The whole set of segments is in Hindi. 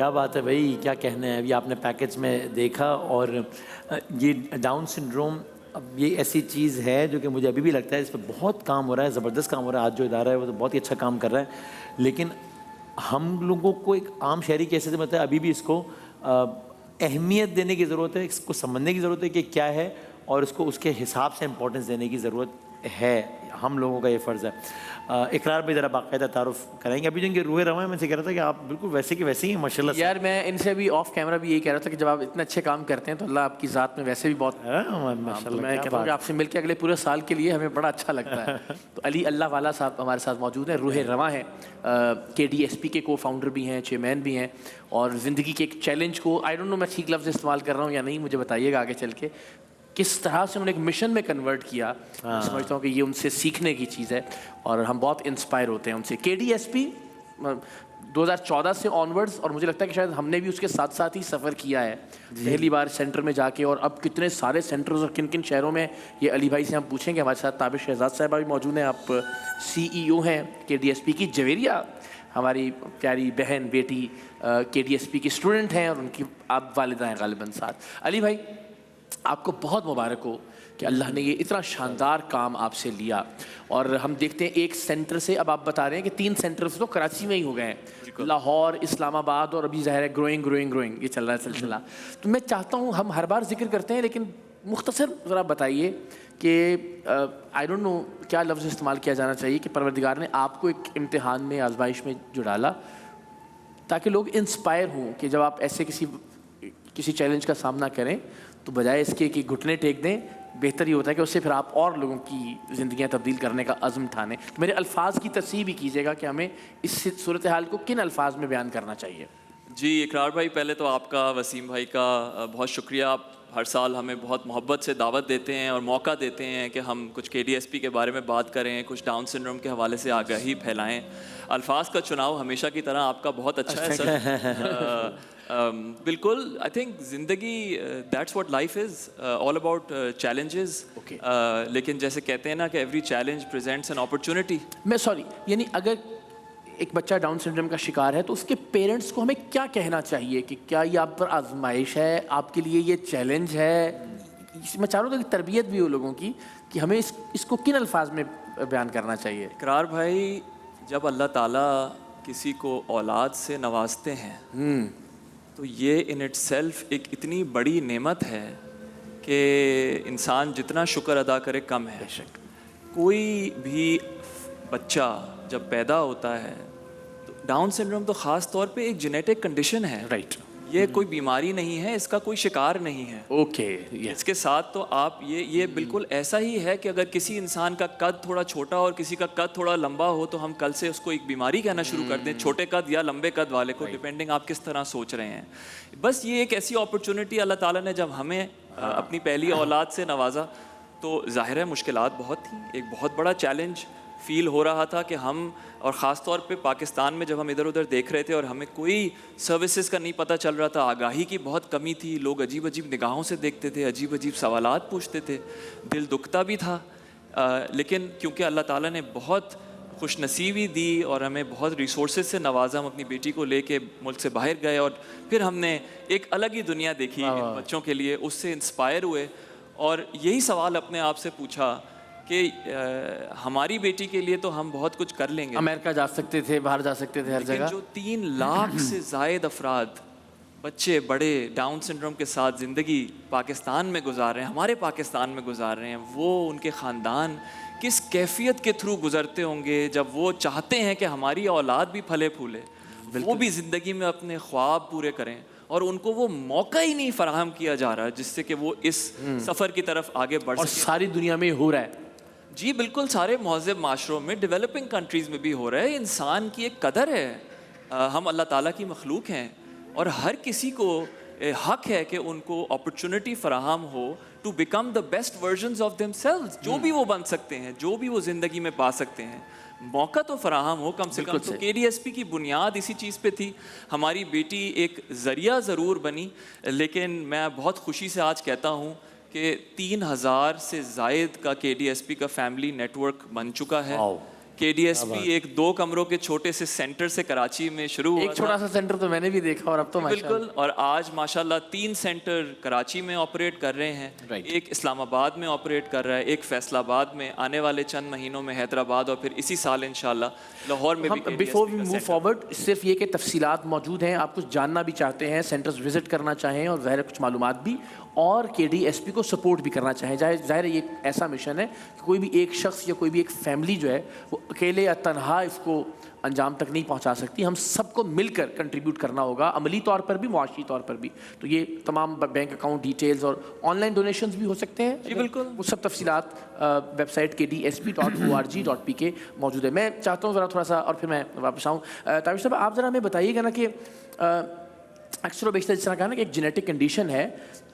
क्या बात है भाई, क्या कहना है। अभी आपने पैकेज में देखा और ये डाउन सिंड्रोम अब ये ऐसी चीज़ है जो कि मुझे अभी भी लगता है इस पर बहुत काम हो रहा है, ज़बरदस्त काम हो रहा है। आज जो इदारा है वो तो बहुत ही अच्छा काम कर रहा है, लेकिन हम लोगों को एक आम शहरी कैसे से मतलब अभी भी इसको अहमियत देने की ज़रूरत है, इसको समझने की ज़रूरत है कि क्या है और इसको उसके हिसाब से इम्पोर्टेंस देने की ज़रूरत है। हम लोगों का ये फ़र्ज़ है। इकरार भाई ज़रा बाकायदा तारुफ कराएंगे। अभी जो इनके रूहे रवा है, मैं से कह रहा था कि आप बिल्कुल वैसे के वैसे ही माशाल्लाह से। यार मैं इनसे भी ऑफ कैमरा भी यही कह रहा था कि जब आप इतने अच्छे काम करते हैं तो अल्लाह आपकी ज़ात में वैसे भी बहुत माशाल्लाह। मैं कहता हूँ कि आपसे मिलकर अगले पूरे साल के लिए हमें बड़ा अच्छा लगता है। तो अली अल्लाह वाला साहब हमारे साथ मौजूद हैं, रूहे रवा हैं, KDSP के को फाउंडर भी हैं, चेयरमैन भी हैं, और ज़िंदगी के एक चैलेंज को, आई डोंट नो मैं ठीक लफ्ज़ इस्तेमाल कर रहा हूँ या नहीं, मुझे बताइएगा आगे चल के किस तरह से उन्होंने एक मिशन में कन्वर्ट किया। मैं समझता हूँ कि ये उनसे सीखने की चीज़ है और हम बहुत इंस्पायर होते हैं उनसे। KDSP 2014 से ऑनवर्ड्स, और मुझे लगता है कि शायद हमने भी उसके साथ साथ ही सफ़र किया है पहली बार सेंटर में जाके, और अब कितने सारे सेंटर्स और किन किन शहरों में, ये अली भाई से हम पूछेंगे। हमारे साथ ताबिश शहजाद साहबा भी मौजूद हैं, आप CEO हैं KDSP की। जवेरिया हमारी प्यारी बहन बेटी KDSP की स्टूडेंट हैं और उनकी आप वालिदा हैं गालिबन साथ। अली भाई आपको बहुत मुबारक हो कि अल्लाह ने ये इतना शानदार काम आपसे लिया, और हम देखते हैं एक सेंटर से अब आप बता रहे हैं कि 3 सेंटर्स तो कराची में ही हो गए हैं, लाहौर, इस्लामाबाद, और अभी ज़ाहिर है ग्रोइंग ये चल रहा है सिलसिला। तो मैं चाहता हूँ, हम हर बार जिक्र करते हैं लेकिन मुख्तसर ज़रा बताइए कि आई डोंट नो क्या लफ्ज़ इस्तेमाल किया जाना चाहिए कि परवरदिगार ने आपको एक इम्तिहान में, आजमाइश में जो डाला, ताकि लोग इंस्पायर हों कि जब आप ऐसे किसी चैलेंज का सामना करें तो बजाय इसके कि घुटने टेक दें, बेहतर ये होता है कि उससे फिर आप और लोगों की ज़िंदगियां तब्दील करने का अज़्म ठानें। तो मेरे अल्फाज की तस्सीह भी कीजिएगा कि हमें इस सूरत हाल को किन अल्फाज में बयान करना चाहिए। जी इकरार भाई, पहले तो आपका, वसीम भाई का बहुत शुक्रिया। आप हर साल हमें बहुत मोहब्बत से दावत देते हैं और मौका देते हैं कि हम कुछ KDSP के बारे में बात करें, कुछ डाउन सिंड्रोम के हवाले से आगाही फैलाएं। अल्फाज का चुनाव हमेशा की तरह आपका बहुत अच्छा है सर। बिल्कुल, आई थिंक ज़िंदगी, that's what life is, all about challenges. लेकिन जैसे कहते हैं ना कि every challenge presents an opportunity. यानी अगर एक बच्चा डाउन सिंड्रोम का शिकार है तो उसके पेरेंट्स को हमें क्या कहना चाहिए कि क्या ये आप पर आजमाइश है, आपके लिए ये चैलेंज है। मैं चाह रहा हूँ कि तरबियत भी हो लोगों की कि हमें इसको किन अल्फाज में बयान करना चाहिए। इकरार भाई, जब अल्लाह ताला किसी को औलाद से नवाजते हैं तो ये इन इटसेल्फ एक इतनी बड़ी नेमत है कि इंसान जितना शुक्र अदा करे कम है। कोई भी बच्चा जब पैदा होता है तो डाउन सिंड्रोम तो ख़ास तौर पे एक जेनेटिक कंडीशन है, राइट। ये कोई बीमारी नहीं है, इसका कोई शिकार नहीं है। ओके, इसके साथ तो आप ये बिल्कुल ऐसा ही है कि अगर किसी इंसान का कद थोड़ा छोटा और किसी का कद थोड़ा लंबा हो तो हम कल से उसको एक बीमारी कहना शुरू कर दें, छोटे कद या लंबे कद वाले को, डिपेंडिंग आप किस तरह सोच रहे हैं। बस ये एक ऐसी अपॉर्चुनिटी अल्लाह ताला ने जब हमें अपनी पहली औलाद से नवाजा तो ज़ाहिर है मुश्किलात बहुत थी, एक बहुत बड़ा चैलेंज फ़ील हो रहा था कि हम, और ख़ास तौर पे पाकिस्तान में जब हम इधर उधर देख रहे थे और हमें कोई सर्विसेज का नहीं पता चल रहा था, आगाही की बहुत कमी थी, लोग अजीब अजीब निगाहों से देखते थे, अजीब अजीब सवालात पूछते थे, दिल दुखता भी था। लेकिन क्योंकि अल्लाह ताला ने बहुत खुशनसीबी दी और हमें बहुत रिसोर्सेज से नवाजा, हम अपनी बेटी को लेके मुल्क से बाहर गए और फिर हमने एक अलग ही दुनिया देखी इन बच्चों के लिए, उससे इंस्पायर हुए और यही सवाल अपने आप से पूछा कि हमारी बेटी के लिए तो हम बहुत कुछ कर लेंगे, अमेरिका जा सकते थे, बाहर जा सकते थे, हर जगह। जो 3 लाख से ज़ायद अफराद, बच्चे बड़े, डाउन सिंड्रोम के साथ ज़िंदगी पाकिस्तान में गुजार रहे हैं, हमारे पाकिस्तान में गुजार रहे हैं, वो उनके ख़ानदान किस कैफियत के थ्रू गुजरते होंगे जब वो चाहते हैं कि हमारी औलाद भी फले फूले, वो भी ज़िंदगी में अपने ख्वाब पूरे करें, और उनको वो मौका ही नहीं फराहम किया जा रहा जिससे कि वो इस सफ़र की तरफ आगे बढ़ और सके। सारी दुनिया में हो रहा है। जी बिल्कुल, सारे महज़ब माशरों में, डेवलपिंग कंट्रीज़ में भी हो रहा है। इंसान की एक कदर है, हम अल्लाह ताला की मखलूक हैं और हर किसी को हक है कि उनको अपॉर्चुनिटी फराहम हो to become the best versions of themselves, जो भी वो बन सकते हैं, जो भी वो ज़िंदगी में पा सकते हैं, मौका तो फराहम हो कम से कम। तो KDSP की बुनियाद इसी चीज़ पे थी। हमारी बेटी एक ज़रिया ज़रूर बनी, लेकिन मैं बहुत खुशी से आज कहता हूँ कि 3000 से ज़ायद का KDSP का फैमिली नेटवर्क बन चुका है। KDSP एक 2 कमरों के छोटे से सेंटर से कराची में शुरू हुआ एक छोटा सा सेंटर तो मैंने भी देखा और अब तो बिल्कुल, और आज माशाल्लाह 3 सेंटर कराची में ऑपरेट कर रहे हैं। Right. एक इस्लामाबाद में ऑपरेट कर रहा है, एक फैसलाबाद में, आने वाले चंद महीनों में हैदराबाद, और फिर इसी साल इंशाल्लाह लाहौर में भी। बिफोर वी मूव फॉरवर्ड, सिर्फ ये कि तफसीलात मौजूद हैं, आप कुछ जानना भी चाहते हैं, सेंटर्स विजिट करना चाहें और ज़ाहिर है कुछ मालूमात भी, और KDSP को सपोर्ट भी करना चाहें। ज़ाहिर है ये ऐसा मिशन है कि कोई भी एक शख्स या कोई भी एक फैमिली जो है वो अकेले या तनहा इसको अंजाम तक नहीं पहुंचा सकती। हम सबको मिलकर कंट्रीब्यूट करना होगा, अमली तौर पर भी, मुआशी तौर पर भी। तो ये तमाम बैंक अकाउंट डिटेल्स और ऑनलाइन डोनेशंस भी हो सकते हैं। जी बिल्कुल, वो सब तफसीलात वेबसाइट kdsp.org.pk मौजूद है। मैं चाहता हूँ ज़रा थोड़ा सा, और फिर मैं वापस आऊँ। ताबिश साहब, आप ज़रा हमें बताइएगा ना कि अक्सर बेशतर जिस तरह कहा ना कि एक जेनेटिक कंडीशन है,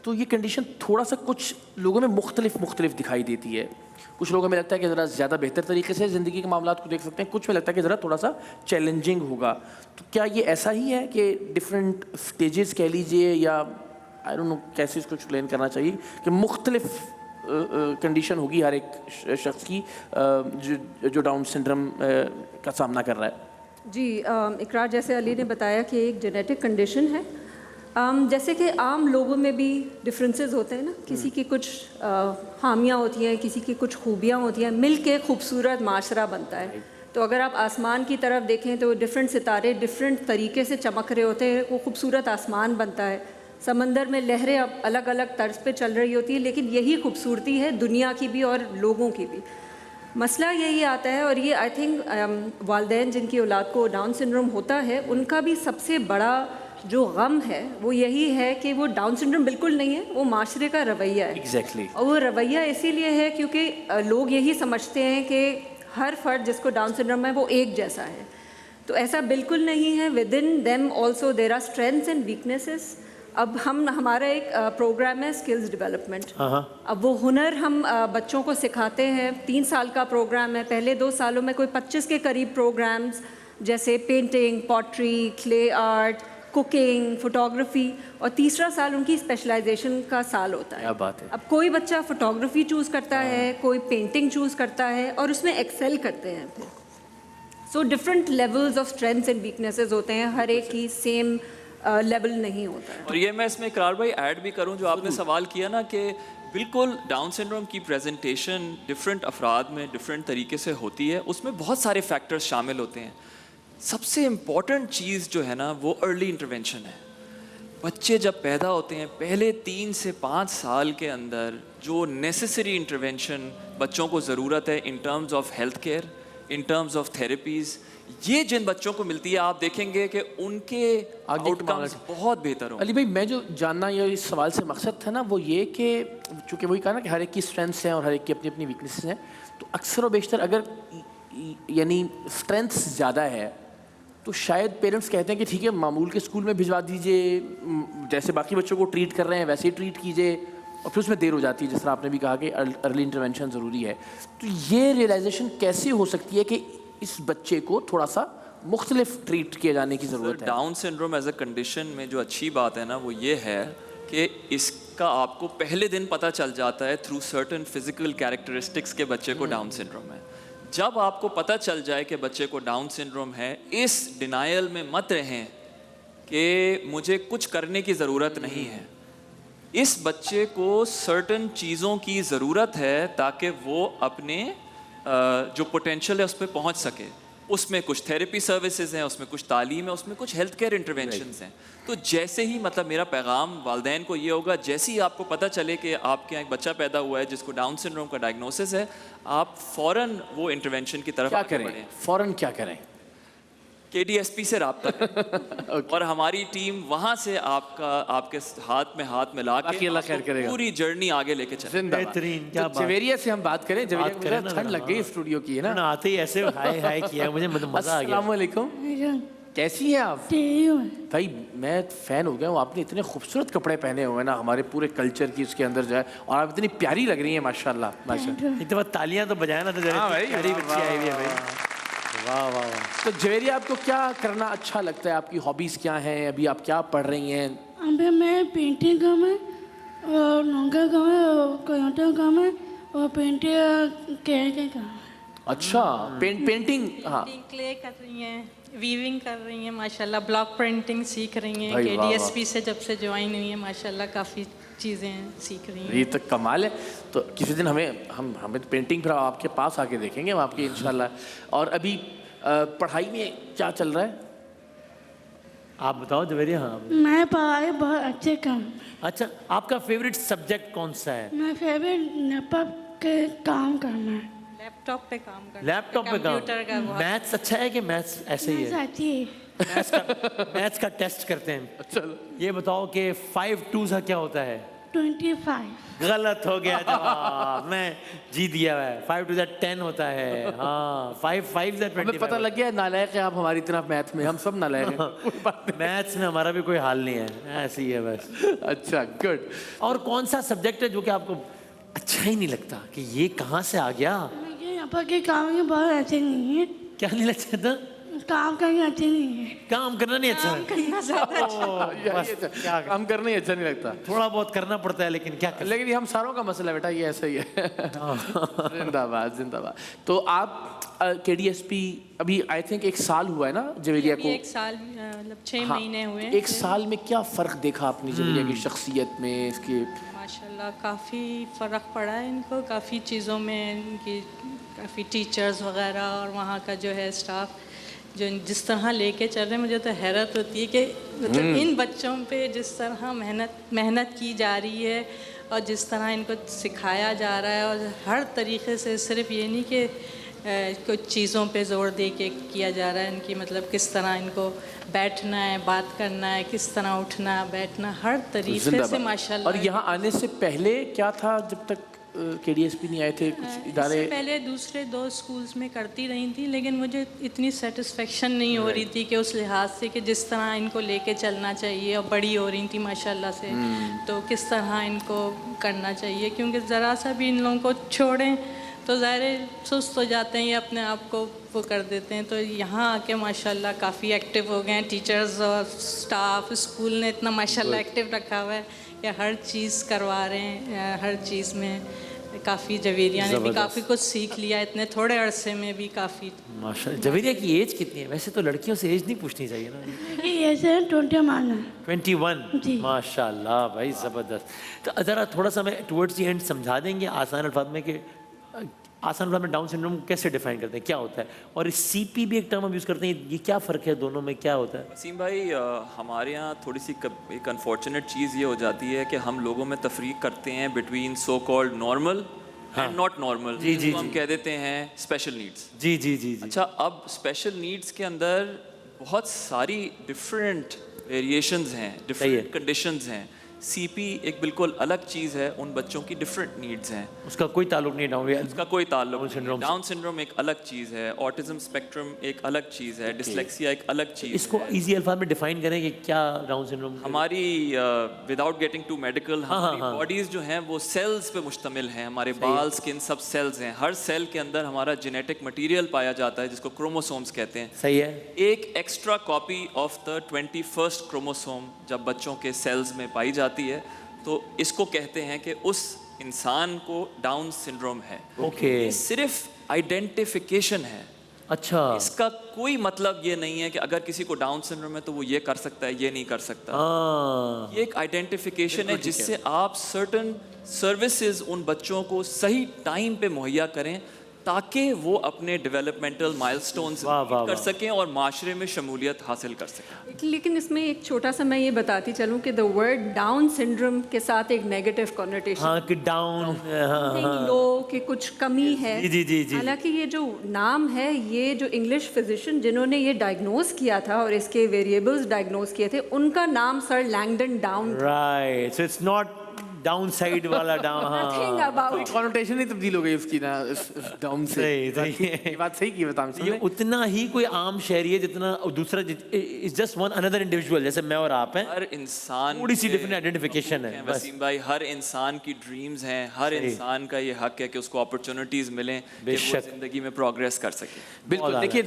तो ये कंडीशन थोड़ा सा कुछ लोगों में मुख्तलिफ दिखाई देती है। कुछ लोगों में लगता है कि ज़रा ज़्यादा बेहतर तरीके से ज़िंदगी के मामलात को देख सकते हैं, कुछ में लगता है कि ज़रा थोड़ा सा चैलेंजिंग होगा। तो क्या ये ऐसा ही है कि डिफरेंट स्टेजेस कह लीजिए, या आई डोंट नो कैसे इसको एक्सप्लेन करना चाहिए, कि मुख्तलिफ कंडीशन होगी हर एक शख्स की जो डाउन सिंड्रोम का सामना कर रहा है? जी, इकरार जैसे अली ने बताया कि एक जेनेटिक कंडीशन है। जैसे कि आम लोगों में भी डिफरेंसेस होते हैं ना, किसी की कुछ खामियां होती हैं, किसी की कुछ खूबियां होती हैं, मिल के खूबसूरत माशरा बनता है। तो अगर आप आसमान की तरफ देखें तो डिफरेंट सितारे डिफरेंट तरीके से चमक रहे होते हैं, वो खूबसूरत आसमान बनता है। समंदर में लहरें अब अलग अलग तर्ज पे चल रही होती है, लेकिन यही खूबसूरती है दुनिया की भी और लोगों की भी। मसला यही आता है, और ये आई थिंक वालिदैन जिनकी औलाद को डाउन सिंड्रोम होता है उनका भी सबसे बड़ा जो गम है वो यही है कि वो डाउन सिंड्रोम बिल्कुल नहीं है, वो माशरे का रवैया है। Exactly. और वो रवैया इसीलिए है क्योंकि लोग यही समझते हैं कि हर फर्द जिसको डाउन सिंड्रोम है वो एक जैसा है, तो ऐसा बिल्कुल नहीं है। Within them also there are strengths and weaknesses. अब हमारा एक प्रोग्राम है स्किल्स डेवलपमेंट। अब वो हुनर हम बच्चों को सिखाते हैं। 3 साल का प्रोग्राम है। पहले 2 सालों में कोई 25 के करीब प्रोग्राम्स, जैसे painting, pottery, clay art, cooking, photography, और तीसरा साल उनकी स्पेशलाइजेशन का साल होता है। क्या बात है। अब कोई बच्चा फोटोग्राफी चूज़ करता है, कोई पेंटिंग चूज़ करता है, और उसमें एक्सेल करते हैं फिर। So different levels of strengths and weaknesses होते हैं, हर एक की सेम लेवल नहीं होता है। और ये मैं इसमें इकरार भाई ऐड भी करूं, जो आपने सवाल किया ना कि बिल्कुल डाउन सिंड्रोम की प्रेजेंटेशन डिफरेंट अफराद में डिफरेंट तरीके से होती है, उसमें बहुत सारे फैक्टर्स शामिल होते हैं। सबसे इम्पॉर्टेंट चीज़ जो है ना वो अर्ली इंटरवेंशन है। बच्चे जब पैदा होते हैं पहले 3 से 5 साल के अंदर जो नेसेसरी इंटरवेंशन बच्चों को ज़रूरत है in terms of health care, in terms of therapies, ये जिन बच्चों को मिलती है आप देखेंगे कि उनके आउटकम्स बहुत बेहतर होंगे। अली भाई, मैं जो जानना या इस सवाल से मकसद था ना वो ये कि चूँकि वही कहा ना कि हर एक की स्ट्रेंथ्स हैं और हर एक की अपनी अपनी वीकनेसेस हैं, तो अक्सर और बेशतर अगर यानी स्ट्रेंथ्स ज़्यादा है तो शायद पेरेंट्स कहते हैं कि ठीक है मामूल के स्कूल में भिजवा दीजिए, जैसे बाकी बच्चों को ट्रीट कर रहे हैं वैसे ही ट्रीट कीजिए, और फिर उसमें देर हो जाती है, जिस तरह आपने भी कहा कि अर्ली इंटरवेंशन ज़रूरी है। तो ये रियलाइजेशन कैसे हो सकती है कि इस बच्चे को थोड़ा सा मुख्तलिफ ट्रीट किए जाने की ज़रूरत है? Down syndrome as a condition में जो अच्छी बात है ना वो ये है कि इसका आपको पहले दिन पता चल जाता है थ्रू सर्टेन फिजिकल कैरेक्टरिस्टिक्स के बच्चे को डाउन सिंड्रोम है। जब आपको पता चल जाए कि बच्चे को डाउन सिंड्रोम है, इस डिनायल में मत रहें कि मुझे कुछ करने की ज़रूरत नहीं है। इस बच्चे को सर्टेन चीज़ों की ज़रूरत है ताकि वो अपने जो पोटेंशियल है उस पर पहुँच सके। उसमें कुछ थेरेपी सर्विसेज हैं, उसमें कुछ तालीम है, उसमें कुछ हेल्थ केयर इंटरवेंशंस हैं। तो जैसे ही मतलब मेरा पैगाम वालिदैन को ये होगा, जैसे ही आपको पता चले कि आपके यहाँ एक बच्चा पैदा हुआ है जिसको डाउन सिंड्रोम का डायग्नोसिस है, आप फ़ौरन वो इंटरवेंशन की तरफ क्या आगे करें? बढ़ें। फ़ौरन क्या करें? KDSP से रब्ता करें और हमारी टीम वहाँ से आपके हाथ में हाथ मिला के अल्लाह खैर आपको करेगा। पूरी जर्नी आगे लेके चले। बेहतरीन, क्या तो जवेरिया से हम बात करें। जवेरिया को करें जरा ना ठंड जरा, लग गई स्टूडियो की, है ना? ना आते ही ऐसे हाय हाय किया, मुझे मज़ा आ गया। अस्सलाम वालेकुम, कैसी हैं आप? भाई मैं फ़ैन हो गया हूँ, आपने इतने खूबसूरत कपड़े पहने हुए हैं ना हमारे पूरे कल्चर की उसके अंदर जो है, और आप इतनी प्यारी लग रही हैं माशाल्लाह माशाल्लाह। एक दफ़ा तालियां तो बजाए ना, तो जरा प्यारी बच्ची आई हुई है भाई। वाह वाह वाह। तो जवेरिया आपको क्या करना अच्छा लगता है? आपकी हॉबीज़ क्या हैं? अभी आप क्या पढ़ रही हैं? अभी मैं पेंटिंग काम है और नौका काम है और कोयटा काम है और पेंटिंग के काम है। अच्छा, पेंटिंग, हाँ क्ले कर रही हैं, वीविंग कर रही हैं माशाल्लाह, ब्लॉक प्रिंटिंग सीख रही हैं, भाई वाह, KDSP से जब से ज्वाइन हुई हैं माशाल्लाह काफ़ी चीज़ें सीख रही हैं। ये तो कमाल है। तो किसी दिन हमें पेंटिंग फिर आपके पास आके देखेंगे हम आपकी इंशाल्लाह। और अभी पढ़ाई में क्या चल रहा है? आप बताओ जवेरिया। हाँ, मैं पढ़ाई बहुत अच्छे कर। अच्छा, आपका फेवरेट सब्जेक्ट कौन सा है? मैं फेवरेट लैपटॉप के काम करना है। लैपटॉप पे काम करना, लैपटॉप पे काम। कंप्यूटर का बहुत। मैथ्स अच्छा है कि मैथ्स ऐसे ही मैं है? चाहती है मैथ्स का टेस्ट करते हैं। चलो, ये बताओ कि 5 2 का क्या होता है? 25। गलत हो गया जवाब। मैं जीत गया है। 5 2 10 होता है। हाँ, 5 5 हमें पता लग गया नालायक है आप हमारी तरफ मैथ में, हम सब नालायक हैं। कोई बात नहीं। मैथ्स में हमारा भी कोई हाल नहीं है, ऐसे ही है बस। अच्छा, गुड। और कौन सा सब्जेक्ट है जो कि आपको अच्छा ही नहीं लगता कि ये कहाँ से आ गया? मुझे यहाँ पर के काम के बहुत अच्छे नहीं है। क्या नहीं लगता था? काम करने अच्छे नहीं है। काम करना नहीं अच्छा है? काम करना ही अच्छा नहीं लगता, थोड़ा बहुत करना पड़ता है, लेकिन क्या कर। लेकिन ये हम सारों का मसला है बेटा, ये ऐसा ही है। जिंदाबाद जिंदाबाद। तो आप KDSP अभी आई थिंक 1 साल हुआ है ना जवेरिया अभी को? 1 साल मतलब 6 हाँ, महीने हुए हैं। 1 साल में क्या फ़र्क देखा आपने जवेरिया की शख्सियत में, इसके? माशाल्लाह काफ़ी फ़र्क पड़ा है इनको, काफ़ी चीज़ों में इनकी, काफ़ी टीचर्स वगैरह और वहाँ का जो है स्टाफ जो जिस तरह लेके चल रहे हैं, मुझे तो हैरत होती है कि मतलब इन बच्चों पे जिस तरह मेहनत की जा रही है और जिस तरह इनको सिखाया जा रहा है, और हर तरीके से, सिर्फ ये नहीं कि कुछ चीज़ों पे ज़ोर दे के किया जा रहा है, इनकी मतलब किस तरह इनको बैठना है, बात करना है, किस तरह उठना बैठना, हर तरीके से माशाल्लाह। और यहाँ आने से पहले क्या था जब तक KDSP नहीं आए थे? कुछ इदारे इससे पहले दूसरे 2 स्कूल्स में करती रही थी, लेकिन मुझे इतनी सेटिस्फेक्शन नहीं हो रही थी कि उस लिहाज से कि जिस तरह इनको लेके चलना चाहिए, और बड़ी हो रही थी माशाल्लाह से, तो किस तरह इनको करना चाहिए, क्योंकि ज़रा सा भी इन लोगों को छोड़ें तो ज़ाहिर सुस्त हो जाते हैं, ये अपने आप को वो कर देते हैं। तो यहाँ आके माशाल्लाह काफ़ी एक्टिव हो गए हैं टीचर्स और स्टाफ, स्कूल ने इतना माशाल्लाह एक्टिव रखा हुआ है कि हर चीज़ करवा रहे हैं, हर चीज़ में काफ़ी। जवेरिया ने भी काफ़ी कुछ सीख लिया इतने थोड़े अरसे में भी, काफ़ी। माशाल्लाह। जवेरिया की एज कितनी है? वैसे तो लड़कियों से एज नहीं पूछनी चाहिए ना। ये से 21 माना। 21। जी। माशाल्लाह भाई, ज़बरदस्त। तो ज़रा थोड़ा सा मैं टुवर्ड्स दी एंड समझा देंगे आसान अल्फाज में कि आसान अल्फाज में डाउन सिंड्रोम कैसे डिफाइन करते हैं, क्या होता है? और इस CP भी एक टर्म हम यूज़ करते हैं, ये क्या फ़र्क है दोनों में, क्या होता है? वसीम भाई, हमारे यहाँ थोड़ी सी एक अनफॉर्चुनेट चीज़ ये हो जाती है कि हम लोगों में तफरीक करते हैं between so called normal and not normal. जी, जी, हम जी। कह देते हैं स्पेशल नीड्स। जी जी जी जी। अच्छा, अब स्पेशल नीड्स के अंदर बहुत सारी डिफरेंट वेरिएशंस हैं, सही है। डिफरेंट कंडीशंस हैं। CP एक बिल्कुल अलग चीज़ है, उन बच्चों की डिफरेंट नीड्स हैं, उसका कोई ताल्लुक नहीं डाउन उसका कोई ताल्लुक Down नहीं। syndrome से। डाउन सिंड्रोम एक अलग चीज़ है, ऑटिज्म स्पेक्ट्रम एक अलग चीज़ है, डिसलेक्सिया एक अलग चीज़ इसको है। इजी अल्फाज में डिफाइन करें कि क्या डाउन सिंड्रोम? हमारी विदाउट गेटिंग टू मेडिकल, हमारी हाँ। बॉडीज जो हैं वो सेल्स पे मुश्तमिल हैं। हमारे बाल, स्किन, सब सेल्स हैं। हर सेल के अंदर हमारा जेनेटिक मटेरियल पाया जाता है जिसको क्रोमोसोम्स कहते हैं। सही है। एक extra copy of the 21st chromosome जब बच्चों के सेल्स में पाई जाती है तो इसको कहते हैं कि उस इंसान को डाउन सिंड्रोम है। ओके। ये सिर्फ आइडेंटिफिकेशन है, अच्छा। इसका कोई मतलब ये नहीं है कि अगर किसी को डाउन सिंड्रोम है तो वो ये कर सकता है, ये नहीं कर सकता। हाँ। ये एक आइडेंटिफिकेशन है जिससे आप सर्टन सर्विसेज उन बच्चों को सही टाइम पे मुहैया करें ताकि वो अपने डेवलपमेंटल माइलस्टोन्स वाह, वाह, कर वाह। सकें और माशरे में शमूलियत हासिल कर सकें। लेकिन इसमें एक छोटा सा मैं ये बताती चलूँ कि द वर्ड डाउन सिंड्रोम के साथ एक नेगेटिव कॉनोटेशन, हाँ कि डाउन। लो कि कुछ कमी है। जी, जी, जी, जी। हालांकि ये जो नाम है, ये जो इंग्लिश फिजिशियन जिन्होंने ये डायग्नोज किया था और इसके वेरिएबल्स डायग्नोज किए थे, उनका नाम sir Langdon down. Right, so it's not down side वाला डाउन। नथिंग हाँ, अबाउट। कॉनोटेशन ही तब्दील हो गई उसकी ना, डाउन से। सही ये बात सही की बता ये उतना ही कोई आम शहरी है जितना दूसरा, is just one another individual, जैसे मैं और आप हैं। हर इंसान थोड़ी सी के different identification है, हैं बस। वसीम भाई, हर इंसान की ड्रीम्स हैं, हर सही। इंसान का ये हक है कि उसको अपॉर्चुनिटीज मिलें कि वो बेशक। जिंदगी में प्रोग्रेस कर सके। बिल्कुल। बहुत देखिए,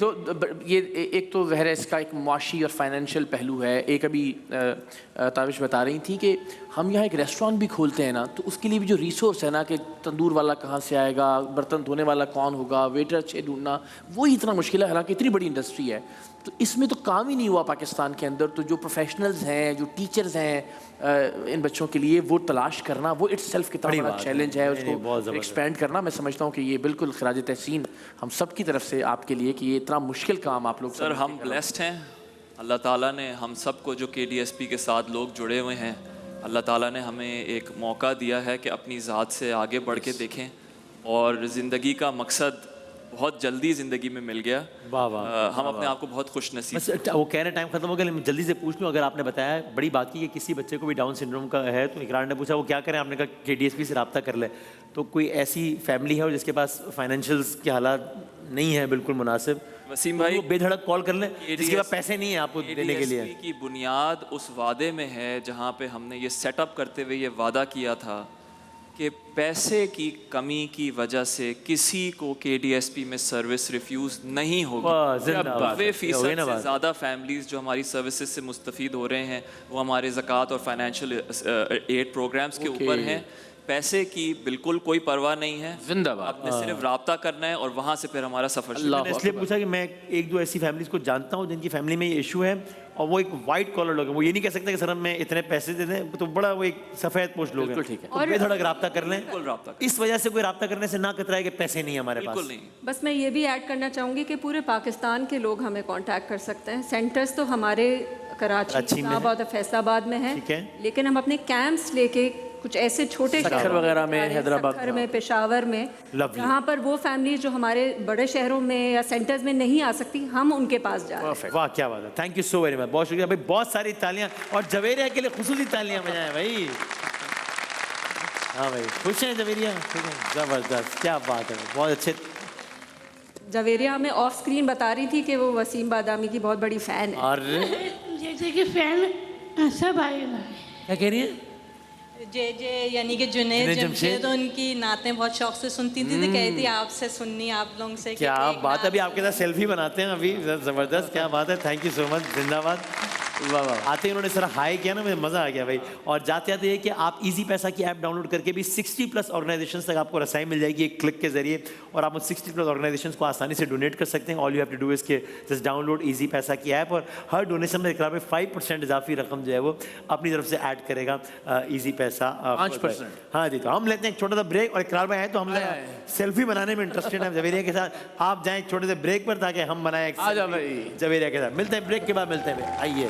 ये एक तो ज़ाहिर है इसका एक मुआशी और फाइनेंशियल पहलू है। एक अभी ताबिश बता रही थी कि हम यहाँ एक रेस्टोरेंट भी खोल खोलते हैं ना, तो उसके लिए भी जो रिसोर्स है ना कि तंदूर वाला कहाँ से आएगा, बर्तन धोने वाला कौन होगा, वेटर अच्छे ढूंढना, वो इतना मुश्किल है, हालांकि इतनी बड़ी इंडस्ट्री है। तो इसमें तो काम ही नहीं हुआ पाकिस्तान के अंदर। तो जो प्रोफेशनल्स हैं, जो टीचर्स हैं इन बच्चों के लिए, वो तलाश करना, वो इट्सेल्फ कितना बड़ी बड़ा बात है। चैलेंज है, नहीं, बहुत उसको ज़बरदस्त। एक्सपेंड करना। मैं समझता हूँ कि ये बिल्कुल खराज तहसीन हम सब की तरफ से आपके लिए कि ये इतना मुश्किल काम आप लोग सर हम ब्लेस्ड हैं, अल्लाह ताला ने हम सबको जो KDSP के साथ लोग जुड़े हुए हैं, अल्लाह ताला ने हमें एक मौका दिया है कि अपनी ज़ात से आगे बढ़ के देखें, और ज़िंदगी का मकसद बहुत जल्दी ज़िंदगी में मिल गया। वाह वाह, हम अपने आप को बहुत खुश नसीब। बस वो कह रहे टाइम खत्म हो गया, लेकिन जल्दी से पूछ लूँ, अगर आपने बताया बड़ी बात की कि किसी बच्चे को भी डाउन सिंड्रोम का है, तो इकरार ने पूछा वो क्या करें, आपने कहा KDSP से रब्ता कर ले। तो कोई ऐसी फैमिली है और जिसके पास फाइनेंशियल्स के हालात नहीं है बिल्कुल मुनासिब, वसीम तो भाई, वो बेधड़क कॉल कर लें, जिसके पास पैसे नहीं है आपको देने के लिए। KDSP की बुनियाद उस वादे में है जहाँ पे हमने ये सेटअप करते हुए ये वादा किया था कि पैसे की कमी की वजह से किसी को KDSP में सर्विस रिफ्यूज़ नहीं होगी। वाह, जिंदाबाद। 90% वही ना से बात। ज़्यादा फैमिलीज़ जो हमारी सर्विसेज से मुस्तफ़ीद हो रहे हैं वो हमारे ज़कात और फाइनेंशियल एड प्रोग्राम्स के ऊपर हैं। पैसे की बिल्कुल कोई परवाह नहीं है, जिंदाबाद। आपने सिर्फ राब्ता करना है और वहाँ से फिर हमारा सफ़र शुरू। मैंने इसलिए पूछा कि मैं एक दो ऐसी फैमिलीज को जानता हूँ जिनकी फैमिली में ये इशू है, और वो एक वाइट कॉलर लोग हैं। वो ये नहीं कह सकते कि सर हम मैं इतने पैसे दे दें, तो बड़ा वो एक सफ़ेद पोस्ट लोग हैं। बिल्कुल ठीक है। तो बेधड़क रब्ता कर लें, बिल्कुल रब्ता करें। इस वजह से कोई रब्ता करने से ना कतराए कि पैसे नहीं है हमारे पास। बिल्कुल नहीं। बस मैं ये भी ऐड करना चाहूँगी कि पूरे पाकिस्तान के लोग हमें कांटेक्ट कर सकते हैं। सेंटर्स तो हमारे कराची कराची, में इस्लामाबाद और फैसलाबाद में ठीक है। है, लेकिन हम अपने कैंप्स लेके कुछ ऐसे छोटे सक्खर शहरों वगैरह में, हैदराबाद सक्खर में, पेशावर में, Lovely। जहाँ पर वो फैमिली जो हमारे बड़े शहरों में या सेंटर्स में नहीं आ सकती, हम उनके पास जा रहे हैं। वाह क्या बात है, thank you so very much, बहुत शुक्रिया भाई। बहुत सारी तालियां, और जवेरिया के लिए खुसूसी तालियां बजाएं भाई। हाँ भाई, खुश हैं जवेरिया? ठीक है, जबरदस्त, क्या बात है, बहुत अच्छे। जवेरिया हमें ऑफ स्क्रीन बता रही थी कि वो वसीम बादामी की बहुत बड़ी फ़ैन है। और जैसे कि फैन सब आएगा। क्या कह रही है? जे यानी कि जुनैद जुनैद जमशेद, जमशेद। उनकी नातें बहुत शौक से सुनती थी, तो कहती थी आपसे सुननी, आप लोगों से कि क्या एक बात है, अभी नात आपके साथ सेल्फी बनाते हैं अभी, जबरदस्त, क्या बात है, थैंक यू सो मच, जिंदाबाद। वाह वाह, आते ही उन्होंने सर हाई किया ना, मुझे मज़ा आ गया भाई। और जाते जाते ये कि आप इजी पैसा की ऐप डाउनलोड करके भी 60+ ऑर्गेनाइजेशंस तक आपको रसाई मिल जाएगी एक क्लिक के जरिए, और आप उन 60+ ऑर्गेनाइजेशंस को आसानी से डोनेट कर सकते हैं। All you have to do is के जस्ट डाउनलोड इजी पैसा की ऐप, और हर डोनेशन में इकरार में 5% इजाफी रकम जो है वो अपनी तरफ से ऐड करेगा इजी पैसा 5%। हाँ जी, तो हम लेते हैं एक छोटा सा ब्रेक, और इकरार में आए तो हम सेल्फी बनाने में इंटरेस्टेड हैं जवेरिया के साथ। आप जाएं एक छोटे से ब्रेक पर ताकि हम बनाएं आ जाओ भाई। जवेरिया के साथ। मिलते हैं ब्रेक के बाद, मिलते हैं, आइए।